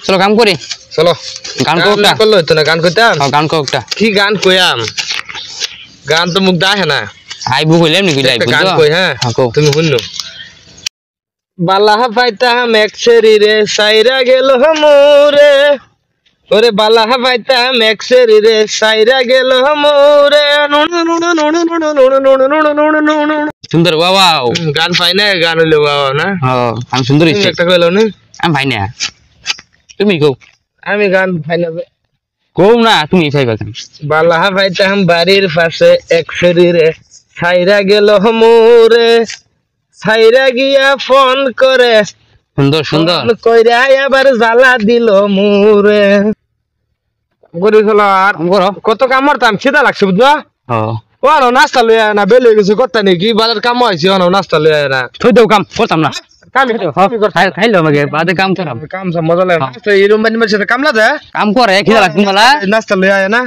চলো কাম করি চলো গান কোকটা করলো তো না গান কইতাম গান কোকটা কি গান কইয়াম গান তো মুখ দাহে না আইবু কইলাম নি কইলাই গান কই হ্যাঁ তুমি শুনো বালা পাইতাম এক শরীরে সাইরা গেল মোরে ওরে বালা পাইতাম এক শরীরে সাইরা গেল মোরে সুন্দর বাবা গান পাই না গান হইলো বাবা না আমি সুন্দর হইছে একটা কইলো না আমি ভাই না তুমি কও আমি গান পাই না কও না তুমি চাইবা কেন বালা পাইতাম বাড়ির পাশে এক শরীরে সাইরা গেল মোরে সাইরা গিয়া ফোন করে সুন্দর সুন্দর কইরা আবার জ্বালা দিল মোরে গরি চলো আর কত কাম মারতাম খিদা লাগছে বুঝছো ও আনো নাস্তা লই আয় না বেলে গেছে করতে নাকি বাজার কাম হয়েছে আনো নাস্তা লই আয় না থই দাও কাম করতাম না কাম খাইলো আমাকে বাদে কাম করাম কাম সব মজা লাগে নাস্তা এরম বানি মারছে কামলা দে কাম করে খিদা লাগছে মালা নাস্তা লই আয় না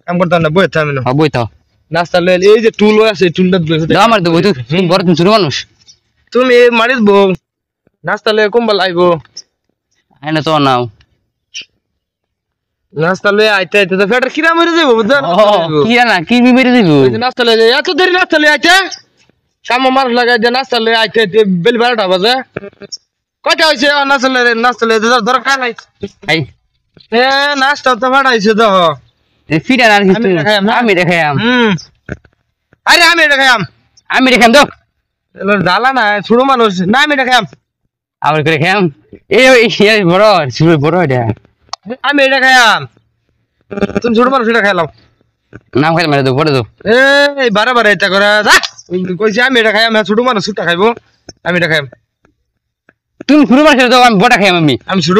কাম করতাম না বই থামি না বই তো নাস্তা লই এই যে টুল আছে টুলটা দাও আমার তো বই তুই বড় তুমি ছোট মানুষ তুমি মারিস বউ নাস্তা লই কম্বল আইবো আইনা তো নাও নাস্তা লই আইতে আইতে তো ফেটার কিরা মরে যাবো বুঝছেন কি না কি মেরে দিব নাস্তা লই এত দেরি নাস্তা লই আইতে সামনে মার লাগাই দে নাস্তা লই আইতে আইতে বেল 12টা বাজে কয়টা হইছে নাস্তা লই দরকার নাই আই এ নাস্তা তো ফাটাইছে তো ফিরা আর কিছু আমি দেখাম আরে আমি দেখাম তো জ্বালা না ছোট মানুষ না আমি দেখাম আবার করে খাম এই বড় ছিল বড় এটা আমি দেখাম তুমি ছোট মানুষ এটা খাইলাম নাম খাই মারে দাও পড়ে দাও এই বারে বারে এটা করে যা কইছি আমি এটা খাইম ছোট মানুষ সুটা খাইবো আমি দেখাম তুমি ছোট মানুষ দাও আমি বড় খাইম আমি ছোট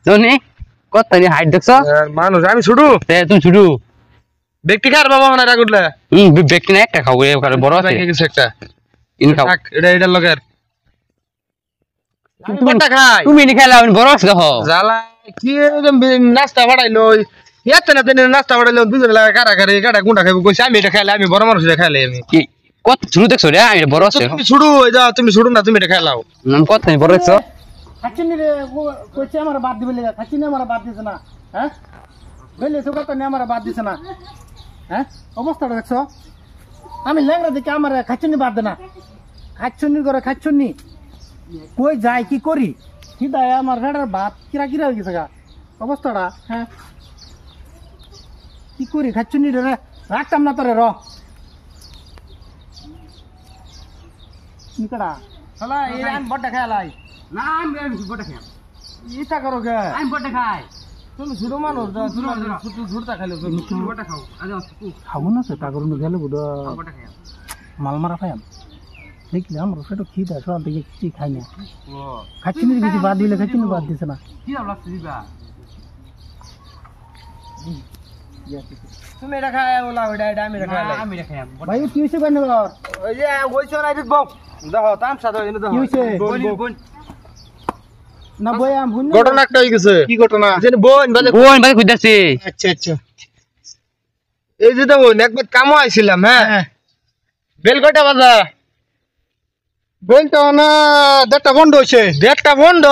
তো তুমি কত নি হাইট দেখছ মানুষ আমি ছোট তুমি ছোট ব্যক্তি খার বাবা না রাগুলা ব্যক্তি না একটা খাও বড় আছে কিছু একটা ইন খাও এটা লগের তুমি নি খাইলা আমি বড় আছে দেখো জ্বালা কি নাস্তা বাড়াইলো এত না তেনে নাস্তা বাড়াইলো দুজন লাগা কারাকারি কাটা গুন্ডা খাইবো কইছি আমি এটা খাইলে আমি বড় মানুষ এটা খাইলে আমি কত ছোট দেখছো রে আমি বড় আছে তুমি ছোট হয়ে যাও তুমি ছোট না তুমি এটা খাইলাও নাম কত নি বড় দেখছো খাচ্ছিনি রে কইছে আমার বাদ দিবে লাগা খাচ্ছিনি আমার বাদ দিছে না হ্যাঁ বেলে তো কত নি আমার বাদ দিছে না হ্যাঁ অবস্থাটা দেখছো আমি ল্যাংড়া দেখে আমার খাচ্ছিনি বাদ দে না খাচ্ছনি করে খাচ্ছনি কই যাই কি করি সিদায় আমার ভেড়ার ভাত কিরা কিরা হয়ে গেছে গা অবস্থাটা হ্যাঁ কি করি খাচ্ছনি রে রাখতাম না তোরে নিকড়া হলা এই আম বড়টা খাইলাই না আমি বড়টা খাই ইটা করো গে আমি বড়টা খাই তুমি ছোট মানুষ ছোট ছোটটা খাইলো তুমি বড়টা খাও আজ খাবো না সেটা করুন গেলে বুড়ো বড়টা খাই মাল মারা খাইম দেখলে আমরা সেটা খিদা সব থেকে কিছু খাই না খাচ্ছি না কিছু বাদ দিলে খাচ্ছি না বাদ দিছে না কি লাগছে দিবা তুমি এটা খাই ওলা ওটা এটা আমি এটা খাইলাই আমি এটা খাই ভাই কি হইছে বান ওই যে কইছো না এটা বউ দেখো তামসা দাও এনে দেখো কি হইছে বোন না বই আম বুন ঘটনা একটা হই গেছে কি ঘটনা যে বোন বাজে কইতাছি আচ্ছা আচ্ছা এই যে দেখো একবার কামো আইছিলাম হ্যাঁ বেল কয়টা বাজা বলতো না দেড়টা বন্ধ হইছে দেড়টা বন্ধ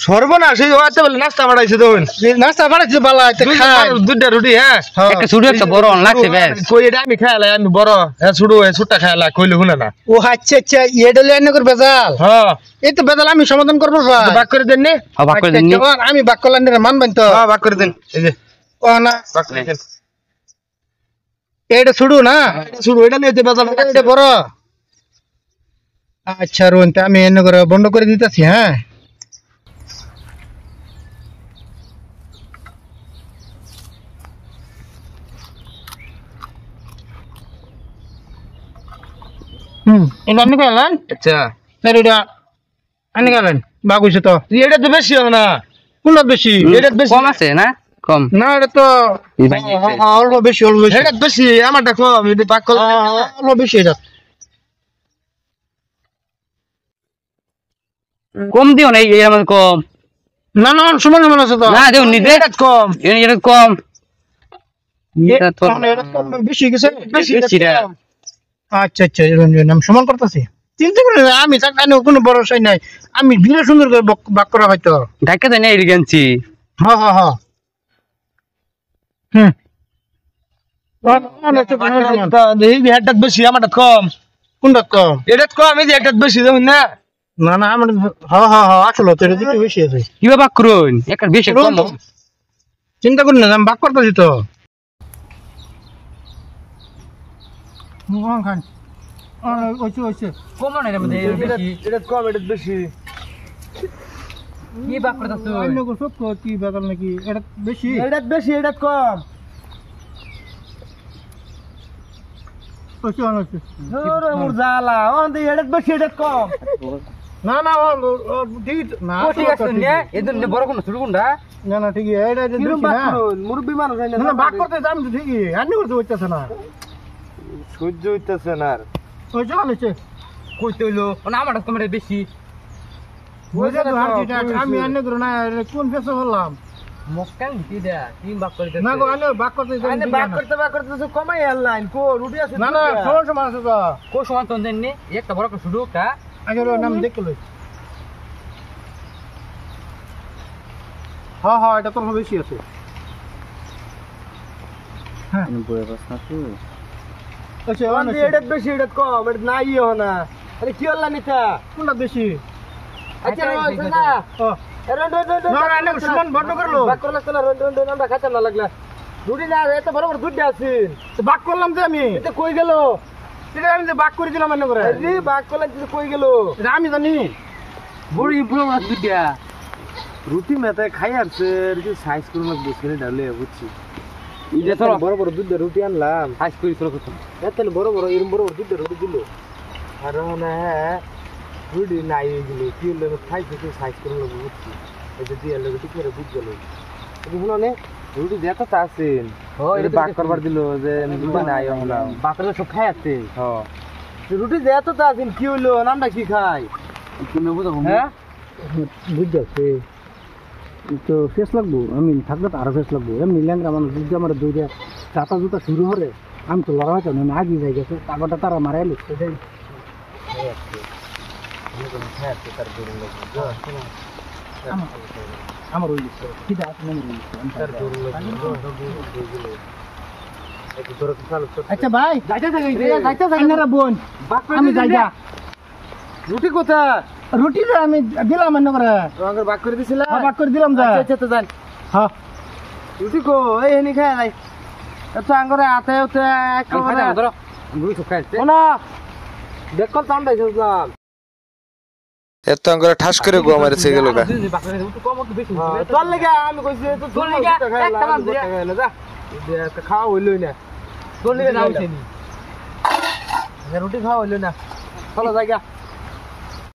সর্বনাশ এই হইতে বলে নাস্তা বাড়াইছে দেখুন নাস্তা বাড়াইছে বালা খাই দুইটা রুটি হ্যাঁ একটা ছোট একটা বড় লাগছে বেশ কই এটা আমি খাইলাই আমি বড় হ্যাঁ ছোটটা খাইলা কইলে শুনে না ও আচ্ছা আচ্ছা এটা লাইন করে বেজাল হ্যাঁ এই তো বেজাল আমি সমাধান করব ভাই ভাগ করে দেন নি ভাগ করে দেন নি আমি ভাগ করলাম রে মানবেন তো হ্যাঁ ভাগ করে দেন এই যে ও না ভাগ করে দেন এটা শুরু না শুরু এটা নিয়ে বেজাল এটা বড় আচ্ছা রোনতে আমি এনে করে বন্ধ করে দিতেছি হ্যাঁ এটা আপনি গেলেন আচ্ছা স্যার এটা আনি গেলেন বাগুছে তো এটা তো বেশি হবে না কোনটা বেশি এটা বেশি কম আছে না কম না এটা তো অল্প বেশি এটা বেশি আমারটা কম এটা ভাগ করে অল্প বেশি এটা কম দিও না এর মধ্যে কম না না সমান সমান আছে তো না দিও নিদে কম এটা কম এটা তো বেশি গেছে বেশি রে আচ্ছা আচ্ছা রঞ্জন আমি সমান করতেছি চিন্তা করে আমি চাকরি আনে কোনো ভরসাই নাই আমি বিনা সুন্দর করে বাক করা হয়তো ঢাকা দেয় না এই গেছি হ্যাঁ হ্যাঁ হ্যাঁ দেখি হেডটা বেশি আমারটা কম কোনটা কম এটা কম এই যে হেডটা বেশি দেখুন না না না আমার হ্যাঁ হ্যাঁ হ্যাঁ আসলে তো এটা একটু বেশি আছে কিভাবে বাক করুন একটা বেশি কম চিন্তা করি না আমি বাক করতেছি তো খান ওইছে ওইছে কম না এর মধ্যে এটা কম এটা বেশি কি বাক করতাছ অন্য সব কি বাকাল নাকি এটা বেশি এটা বেশি এটা কম ওইছে ওইছে ওরে মোর জালা ওন দি এটা বেশি এটা কম না না ঠিক না ঠিক আছে নে এদের বড় কোন ছোট কোনটা না না ঠিকই এটা বেশি না মুরব্বি মানুষ না বাক করতে আমি তো ঠিকই আন্নি করতে হইতাছে না সহ্য হইতাছে না আর ওইছে ওইছে কইতে হইলো না আমারটা তোমার বেশি ওইছে তো আর কি আমি আন্নি করব না কোন ফেসে বললাম মক্কান কি দা তিন বাক করে না গো আন্নি বাক করতে আনে বাক করতে তো কমাই আনলাইন কো রুটি আছে না না সমস্যা আছে তো কো সমান তো দেন নি একটা বড় করে শুরু কা আগে নাম দেখে লই হ্যাঁ হ্যাঁ এটা তো বেশি আছে হ্যাঁ আচ্ছা ওন দি এটা বেশি এটা কম এটা নাই ইও না আরে কি হল্লা নিতা কোনটা বেশি আচ্ছা রইছে না ও রন না না সুমন বন্ধ করলো বাক করলা না রন আমরা খাইতে না লাগলা রুটি না এত বড় বড় দুধ আছে বাক করলাম যে আমি এটা কই গেল এটা আমি যে বাক করে দিলাম মনে করে আরে বাক করলা তুই কই গেল এটা আমি জানি বড়ি বুড়ো মাছ দুটিয়া রুটি মেতে খাই আসছে কি সাইজ করে না বুঝে ডালে বুঝছি ইদে তো বড় বড় দুধ রুটি আনলাম হাইস করি চলো কত এত বড় বড় এরম বড় দুধ রুটি দিল আর না রুটি নাই এগুলো কি হলো খাইছে তো সাইজ করে না বুঝছি এটা দিয়ে লাগে তো করে বুঝ গেল বুঝলো না রুটি যেটা তা আছেন এটা বাক করবার দিল যে রুটি নাই হলাম বাকরে সব খাই আছে হ্যাঁ রুটি যেটা তা আছেন কি হলো নামটা কি খাই তুমি বুঝো হ্যাঁ বুঝ যাচ্ছে তো ফেস লাগবো আমি থাকলে তো আরো ফেস লাগবো এমনি ল্যাংরা মানুষ যদি আমার দৌড়ে চাতা জুতা শুরু হরে আমি তো লড়াই তো আমি আগে যাই গেছে তারপরটা তারা মারাই লো সেটাই আমার ওই লিখছে ঠিক আছে আচ্ছা ভাই যাইতে থাকেন বোন আমি যাইগা রুটি কোথা রুটি যে আমি দিলাম মনে করে রঙের বাক করে দিছিল বাক করে দিলাম যা আচ্ছা তো জান হ্যাঁ রুটি কো এই হেনি খায় নাই এত আঙ্গরে আতে উতে একেবারে ধরো বুড়ি সব খাইছে ওনা দেখো তাম দাইছলাম এত আঙ্গরে ঠাস করে গো মারছে গেল গা বাকরে একটু কম একটু বেশি চল লাগা আমি কইছি তো চল লাগা, একটা মান দিয়া। খাইলা যা এটা খাওয়া হইলই না তোর লিগে নাম ছেনি রুটি খাওয়া হইল না চলো জায়গা